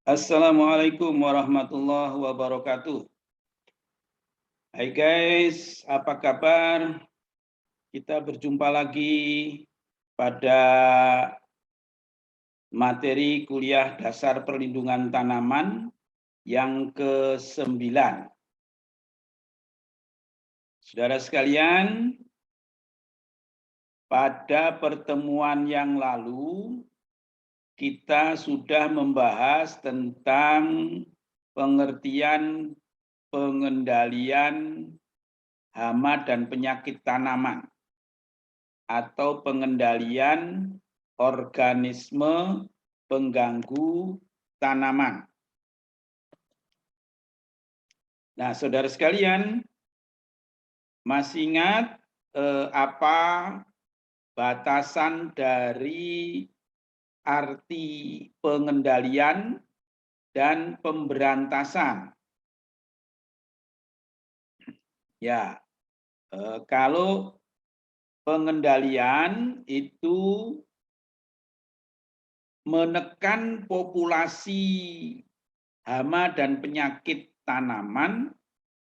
Assalamualaikum warahmatullahi wabarakatuh. Hai guys, apa kabar? Kita berjumpa lagi pada materi kuliah dasar perlindungan tanaman yang ke-9. Saudara sekalian, pada pertemuan yang lalu kita sudah membahas tentang pengertian pengendalian hama dan penyakit tanaman atau pengendalian organisme pengganggu tanaman. Nah, saudara sekalian, masih ingat apa batasan dari arti pengendalian dan pemberantasan? Ya, kalau pengendalian itu menekan populasi hama dan penyakit tanaman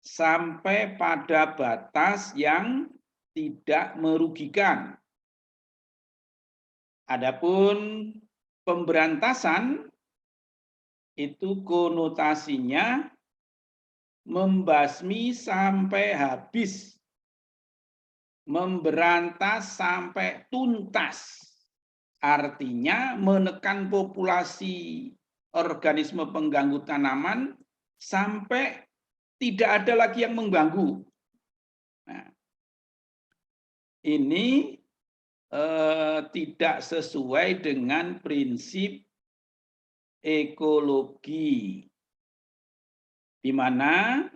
sampai pada batas yang tidak merugikan. Adapun pemberantasan itu konotasinya membasmi sampai habis, memberantas sampai tuntas. Artinya menekan populasi organisme pengganggu tanaman sampai tidak ada lagi yang mengganggu. Nah, ini tidak sesuai dengan prinsip ekologi, di mana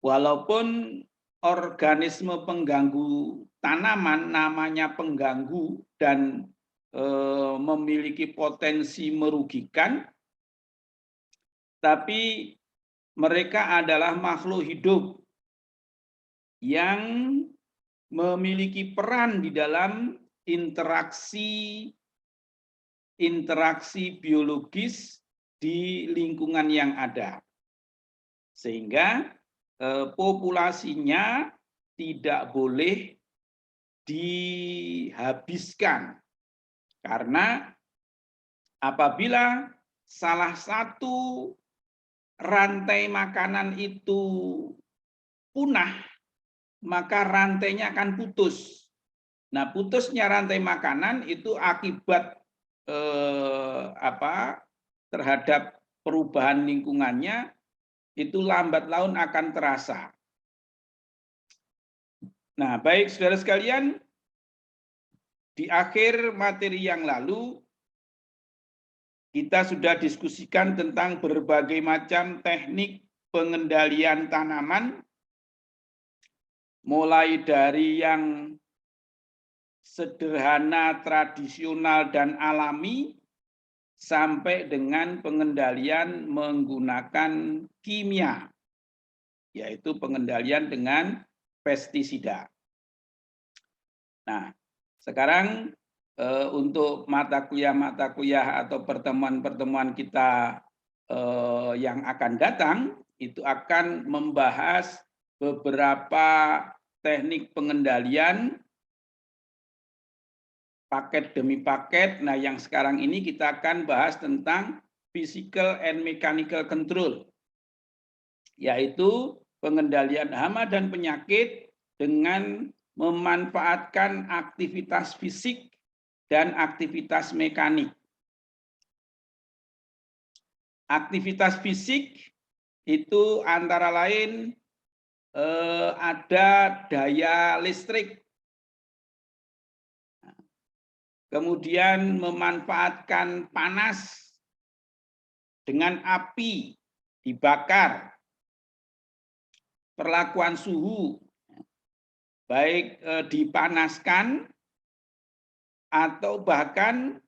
walaupun organisme pengganggu tanaman namanya pengganggu dan memiliki potensi merugikan, tapi mereka adalah makhluk hidup yang memiliki peran di dalam interaksi biologis di lingkungan yang ada. Sehingga populasinya tidak boleh dihabiskan. Karena apabila salah satu rantai makanan itu punah, maka rantainya akan putus. Nah, putusnya rantai makanan itu akibat terhadap perubahan lingkungannya itu lambat laun akan terasa. Nah, baik saudara sekalian, di akhir materi yang lalu kita sudah diskusikan tentang berbagai macam teknik pengendalian tanaman, mulai dari yang sederhana, tradisional, dan alami, sampai dengan pengendalian menggunakan kimia, yaitu pengendalian dengan pestisida. Nah, sekarang untuk mata kuliah atau pertemuan-pertemuan kita yang akan datang, itu akan membahas beberapa teknik pengendalian paket demi paket. Nah, yang sekarang ini kita akan bahas tentang physical and mechanical control, yaitu pengendalian hama dan penyakit dengan memanfaatkan aktivitas fisik dan aktivitas mekanik. Aktivitas fisik itu antara lain ada daya listrik, kemudian memanfaatkan panas dengan api dibakar, perlakuan suhu, baik dipanaskan atau bahkan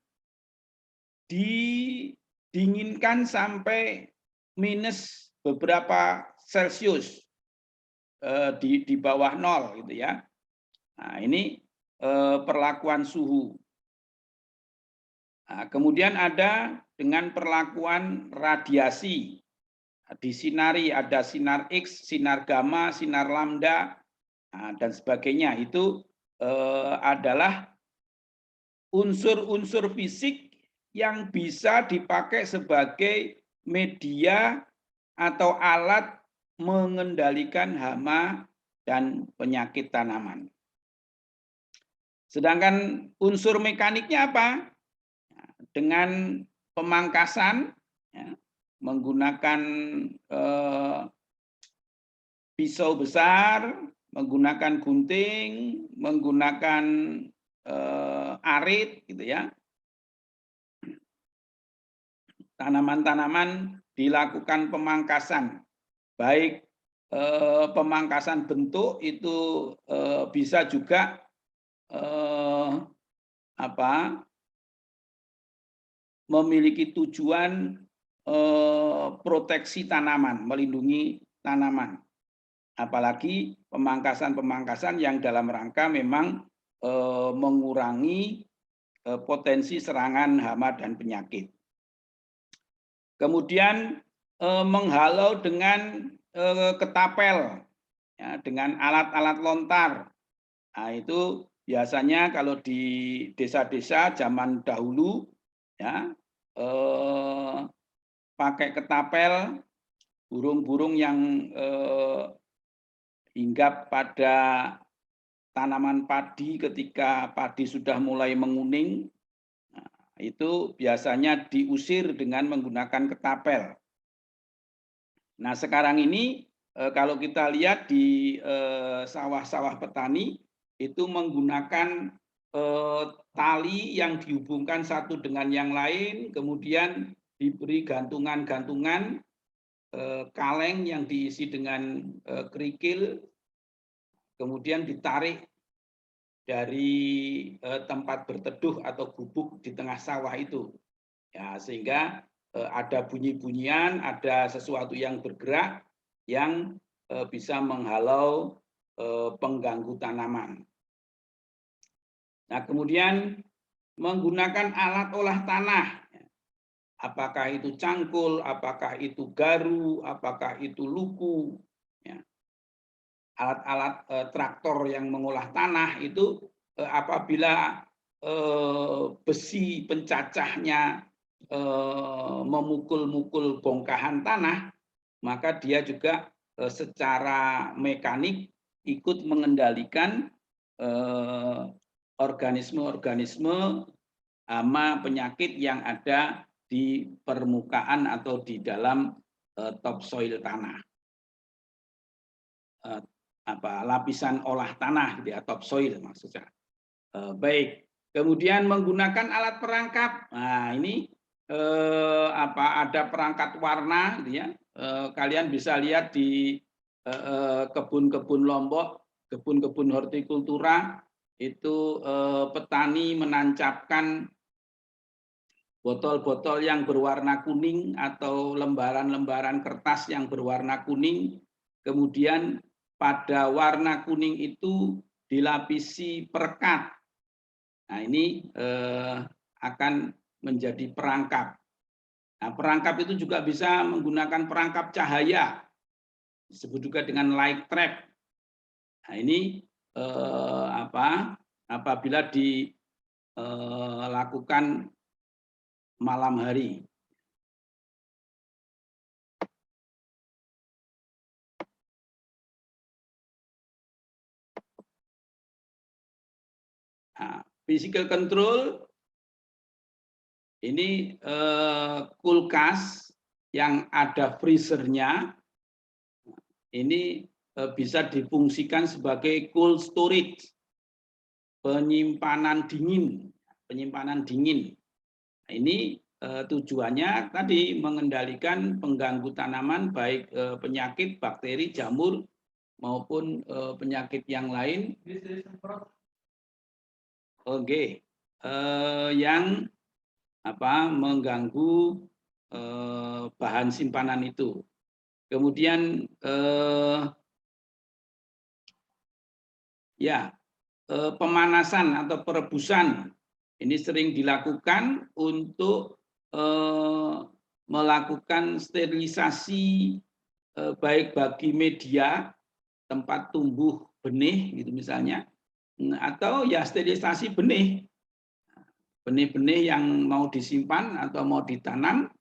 didinginkan sampai minus beberapa Celcius, di bawah 0 gitu ya. Nah, ini perlakuan suhu. Nah, kemudian ada dengan perlakuan radiasi. Disinari ada sinar X, sinar gamma, sinar lambda, dan sebagainya. Itu adalah unsur-unsur fisik yang bisa dipakai sebagai media atau alat mengendalikan hama dan penyakit tanaman. Sedangkan unsur mekaniknya apa? Dengan pemangkasan, ya, menggunakan pisau besar, menggunakan gunting, menggunakan arit, gitu ya. Tanaman-tanaman dilakukan pemangkasan, baik pemangkasan bentuk itu bisa juga memiliki tujuan proteksi tanaman, melindungi tanaman. Apalagi pemangkasan-pemangkasan yang dalam rangka memang mengurangi potensi serangan hama dan penyakit. Kemudian menghalau dengan ketapel, ya, dengan alat-alat lontar. Nah, itu biasanya kalau di desa-desa zaman dahulu, ya, pakai ketapel, burung-burung yang hinggap pada tanaman padi ketika padi sudah mulai menguning, itu biasanya diusir dengan menggunakan ketapel. Nah, sekarang ini kalau kita lihat di sawah-sawah petani itu menggunakan tali yang dihubungkan satu dengan yang lain, kemudian diberi gantungan-gantungan kaleng yang diisi dengan kerikil, kemudian ditarik dari tempat berteduh atau gubuk di tengah sawah itu, ya, sehingga ada bunyi-bunyian, ada sesuatu yang bergerak yang bisa menghalau pengganggu tanaman. Nah, kemudian menggunakan alat olah tanah, apakah itu cangkul, apakah itu garu, apakah itu luku, ya. Alat-alat traktor yang mengolah tanah itu apabila besi pencacahnya memukul-mukul bongkahan tanah, maka dia juga secara mekanik ikut mengendalikan organisme-organisme hama penyakit yang ada di permukaan atau di dalam topsoil tanah. Lapisan olah tanah, gitu ya, topsoil maksudnya. Baik, kemudian menggunakan alat perangkap. Nah, ini ada perangkat warna, gitu ya. Kalian bisa lihat di kebun-kebun Lombok, kebun-kebun hortikultura itu petani menancapkan botol-botol yang berwarna kuning atau lembaran-lembaran kertas yang berwarna kuning, kemudian pada warna kuning itu dilapisi perekat. Nah, ini akan menjadi perangkap. Nah, perangkap itu juga bisa menggunakan perangkap cahaya, disebut juga dengan light trap. Nah, ini apabila dilakukan malam hari. Nah, physical control ini kulkas yang ada freezernya, ini bisa difungsikan sebagai cold storage, penyimpanan dingin. Nah, ini tujuannya tadi mengendalikan pengganggu tanaman, baik penyakit, bakteri, jamur maupun penyakit yang lain. Oke, yang mengganggu bahan simpanan itu. Kemudian pemanasan atau perebusan Ini sering dilakukan untuk melakukan sterilisasi baik bagi media tempat tumbuh benih gitu misalnya, atau ya sterilisasi benih-benih yang mau disimpan atau mau ditanam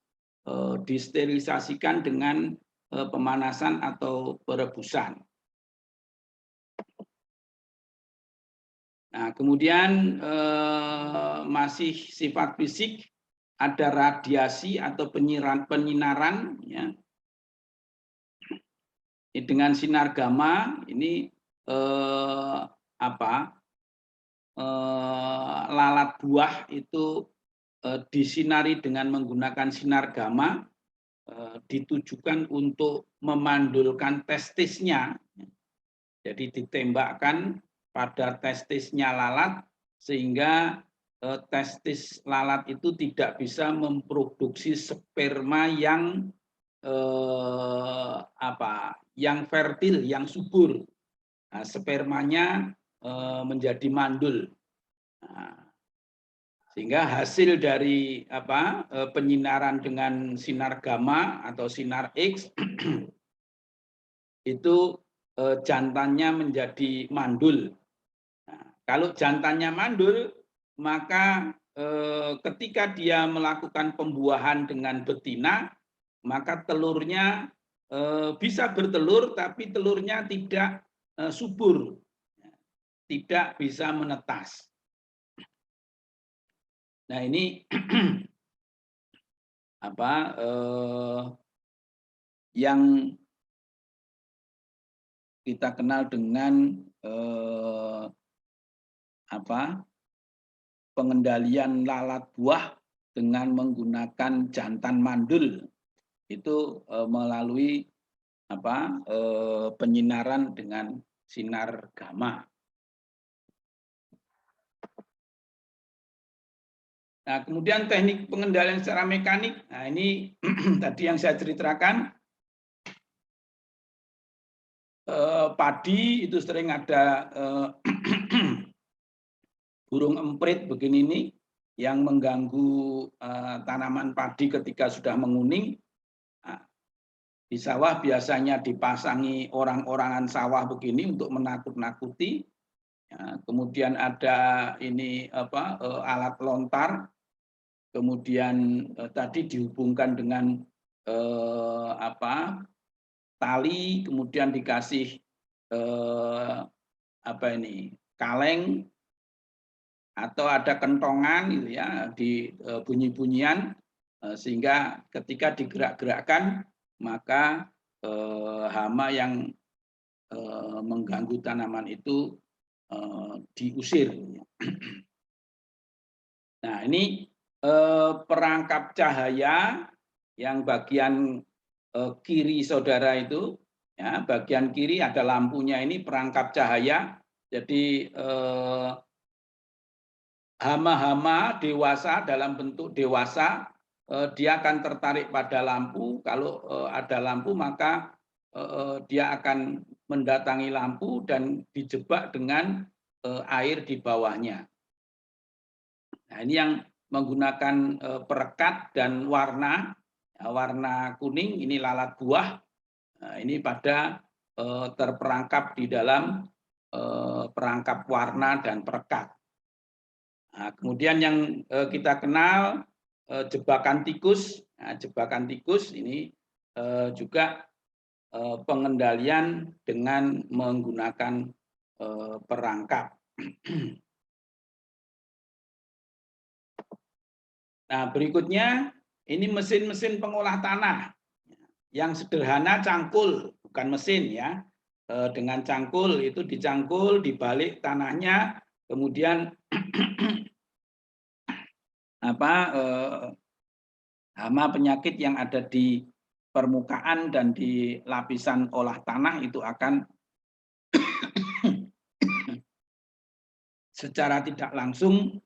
disterilisasikan dengan pemanasan atau perebusan. Nah, kemudian masih sifat fisik, ada radiasi atau penyinaran ya. Dengan sinar gamma ini lalat buah itu disinari dengan menggunakan sinar gamma, ditujukan untuk memandulkan testisnya. Jadi ditembakkan pada testisnya lalat sehingga testis lalat itu tidak bisa memproduksi sperma yang yang fertil, yang subur. Nah, spermanya menjadi mandul. Nah, sehingga hasil dari penyinaran dengan sinar gamma atau sinar X itu jantannya menjadi mandul. Nah, kalau jantannya mandul, maka ketika dia melakukan pembuahan dengan betina, maka telurnya bisa bertelur, tapi telurnya tidak subur, tidak bisa menetas. Nah ini yang kita kenal dengan pengendalian lalat buah dengan menggunakan jantan mandul, itu melalui penyinaran dengan sinar gamma. Nah, kemudian teknik pengendalian secara mekanik. Nah, ini tadi yang saya ceritakan, padi itu sering ada burung emprit begini nih yang mengganggu tanaman padi ketika sudah menguning. Nah, di sawah biasanya dipasangi orang-orangan sawah begini untuk menakut-nakuti. Ya, kemudian ada ini alat lontar. Kemudian tadi dihubungkan dengan tali, kemudian dikasih kaleng atau ada kentongan gitu ya di bunyi-bunyian, sehingga ketika digerak-gerakkan maka hama yang mengganggu tanaman itu diusir. Nah ini perangkap cahaya yang bagian kiri saudara itu, ya, bagian kiri ada lampunya, ini perangkap cahaya. Jadi hama-hama dewasa dalam bentuk dewasa, dia akan tertarik pada lampu. Kalau ada lampu maka dia akan mendatangi lampu dan dijebak dengan air di bawahnya. Nah, ini yang menggunakan perekat dan warna kuning, ini lalat buah. Nah, ini pada terperangkap di dalam perangkap warna dan perekat. Nah, kemudian yang kita kenal jebakan tikus. Nah, jebakan tikus ini juga pengendalian dengan menggunakan perangkap. Nah, berikutnya ini mesin-mesin pengolah tanah. Yang sederhana cangkul, bukan mesin ya. Dengan cangkul itu dicangkul, dibalik tanahnya, kemudian hama penyakit yang ada di permukaan dan di lapisan olah tanah itu akan secara tidak langsung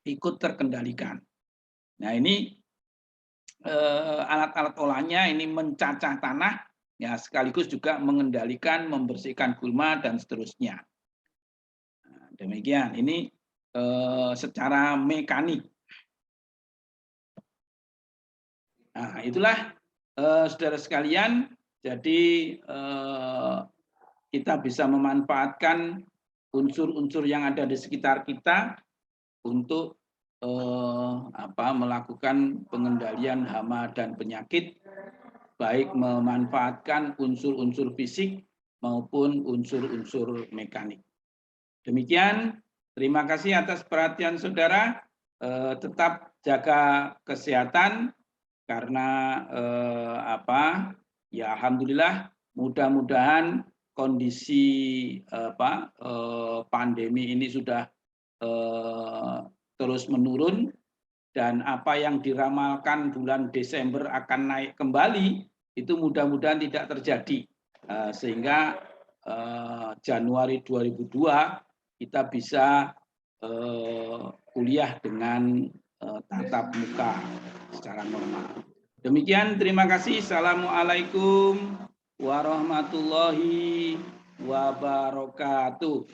ikut terkendalikan. Nah ini alat-alat olahnya ini mencacah tanah, ya sekaligus juga mengendalikan, membersihkan gulma dan seterusnya. Nah, demikian ini secara mekanik. Nah, itulah saudara sekalian, jadi kita bisa memanfaatkan unsur-unsur yang ada di sekitar kita untuk melakukan pengendalian hama dan penyakit, baik memanfaatkan unsur-unsur fisik maupun unsur-unsur mekanik. Demikian, terima kasih atas perhatian saudara. Tetap jaga kesehatan karena ya alhamdulillah mudah-mudahan kondisi pandemi ini sudah terus menurun, dan apa yang diramalkan bulan Desember akan naik kembali itu mudah-mudahan tidak terjadi, sehingga Januari 2002 kita bisa kuliah dengan tatap muka secara normal. Demikian, terima kasih. Assalamualaikum warahmatullahi wabarakatuh.